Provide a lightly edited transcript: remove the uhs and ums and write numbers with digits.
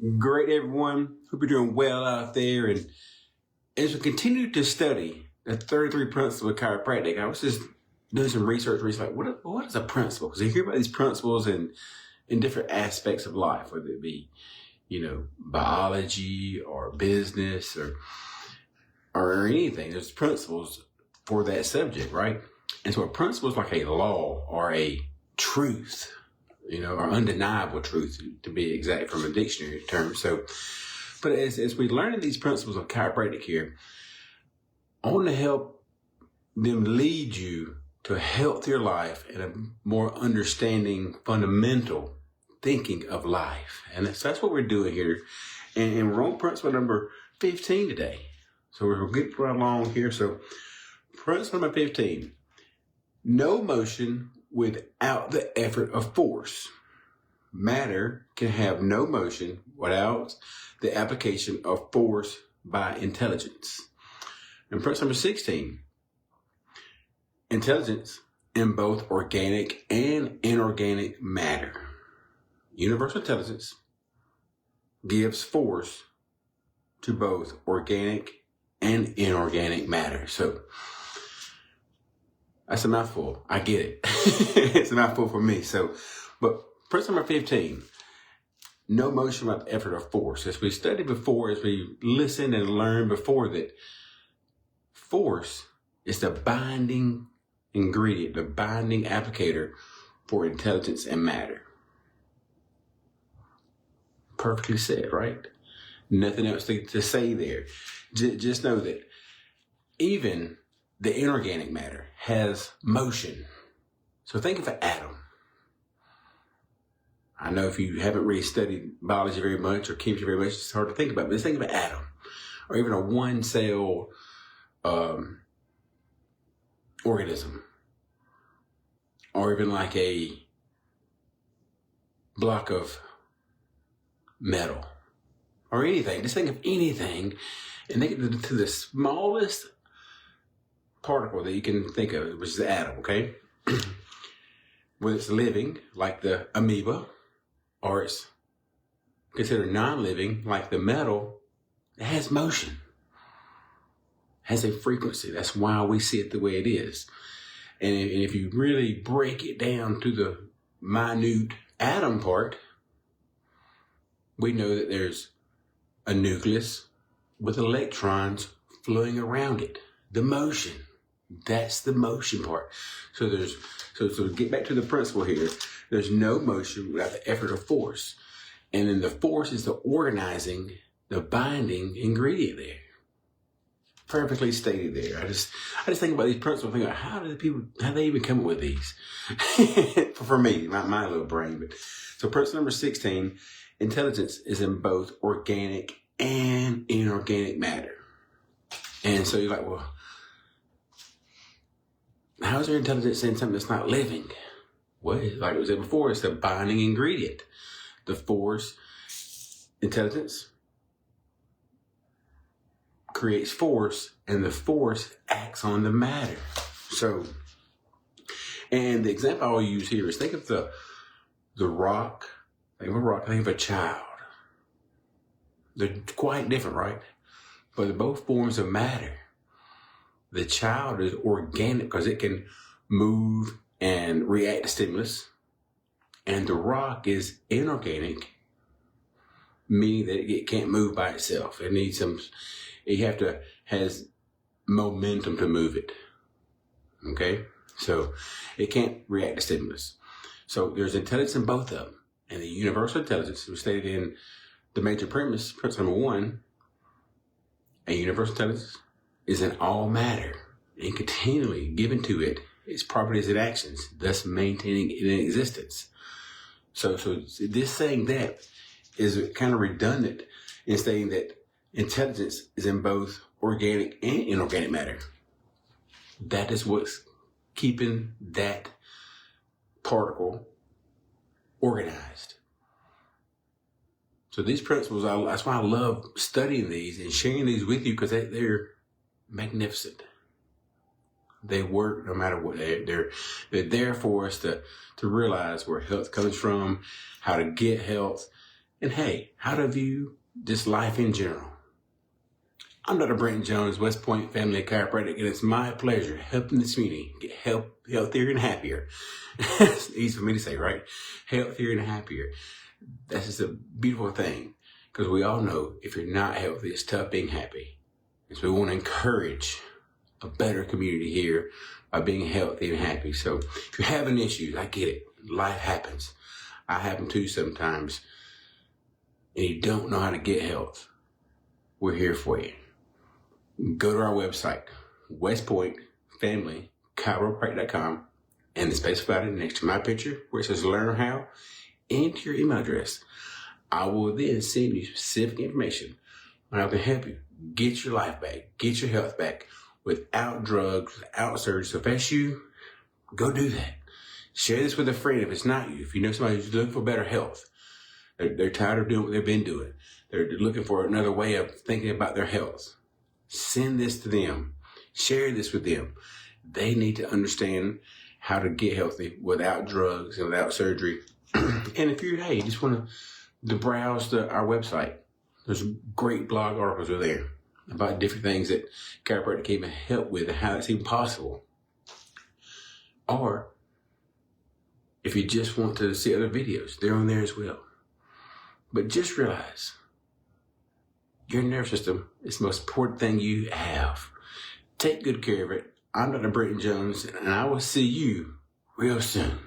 Great, everyone. Hope you're doing well out there. And as we continue to study the 33 principles of chiropractic, I was just doing some research recently. What is a principle? Because you hear about these principles in different aspects of life, whether it be, biology or business or anything. There's principles for that subject, right? And so a principle is like a law or a truth, or undeniable truth, to be exact from a dictionary term. So, but as we learn these principles of chiropractic here, I want to help them lead you to a healthier life and a more understanding, fundamental thinking of life. And that's what we're doing here. And we're on principle number 15 today. So we're going to get right along here. So principle number 15, no motion without the effort of force. Matter can have no motion without the application of force by intelligence. And principle number 16, intelligence in both organic and inorganic matter. Universal intelligence gives force to both organic and inorganic matter. So that's a mouthful. I get it. It's a mouthful for me. So, but principle number 15, no motion without the effort of force. As we studied before, as we listened and learned before, that force is the binding ingredient, the binding applicator for intelligence and matter. Perfectly said, right? Nothing else to say there. Just know that even the inorganic matter has motion. So think of an atom. I know if you haven't really studied biology very much or chemistry very much, it's hard to think about, but just think of an atom or even a one cell organism, or even like a block of metal or anything. Just think of anything and think to the smallest particle that you can think of, which is the atom, okay? Whether it's living, like the amoeba, or it's considered non-living, like the metal, it has motion, has a frequency. That's why we see it the way it is. And if you really break it down to the minute atom part, we know that there's a nucleus with electrons flowing around it. The motion. That's the motion part. So to get back to the principle here, there's no motion without the effort of force. And then the force is the organizing, the binding ingredient there. Perfectly stated there. I just think about these principles, think about how they even come up with these? For me, my little brain. But so principle number 16, intelligence is in both organic and inorganic matter. And so you're like, well, how is there intelligence in something that's not living? Well, like I said before, it's the binding ingredient. The force, intelligence creates force, and the force acts on the matter. So, and the example I'll use here is think of the rock. Think of a rock. Think of a child. They're quite different, right? But they're both forms of matter. The child is organic because it can move and react to stimulus. And the rock is inorganic, meaning that it can't move by itself. It needs has momentum to move it. Okay? So it can't react to stimulus. So there's intelligence in both of them. And the universal intelligence was stated in the major premise, principle number 1, a universal intelligence is in all matter and continually given to it its properties and actions, thus maintaining it in existence. So this saying that is kind of redundant in saying that intelligence is in both organic and inorganic matter. That is what's keeping that particle organized. So these principles, that's why I love studying these and sharing these with you, because they're magnificent. They work no matter what. They're there for us to realize where health comes from, how to get health, and hey, how to view just life in general. I'm Dr. Brent Jones, West Point Family Chiropractic, and it's my pleasure helping the community get healthier and happier. It's easy for me to say, right? Healthier and happier. That's just a beautiful thing, because we all know if you're not healthy, it's tough being happy. And so we want to encourage a better community here by being healthy and happy. So if you're having issues, I get it. Life happens. I happen too sometimes. And you don't know how to get health. We're here for you. Go to our website, westpointfamilychiropractor.com, and the space provided next to my picture where it says learn how, enter your email address. I will then send you specific information on how I can help you get your life back, get your health back without drugs, without surgery. So if that's you, go do that. Share this with a friend if it's not you. If you know somebody who's looking for better health, they're tired of doing what they've been doing. They're looking for another way of thinking about their health. Send this to them. Share this with them. They need to understand how to get healthy without drugs and without surgery. And if you just want to browse our website, there's great blog articles are there about different things that chiropractic can even help with and how it's even possible. Or if you just want to see other videos, they're on there as well. But just realize your nervous system is the most important thing you have. Take good care of it. I'm Dr. Brent Jones, and I will see you real soon.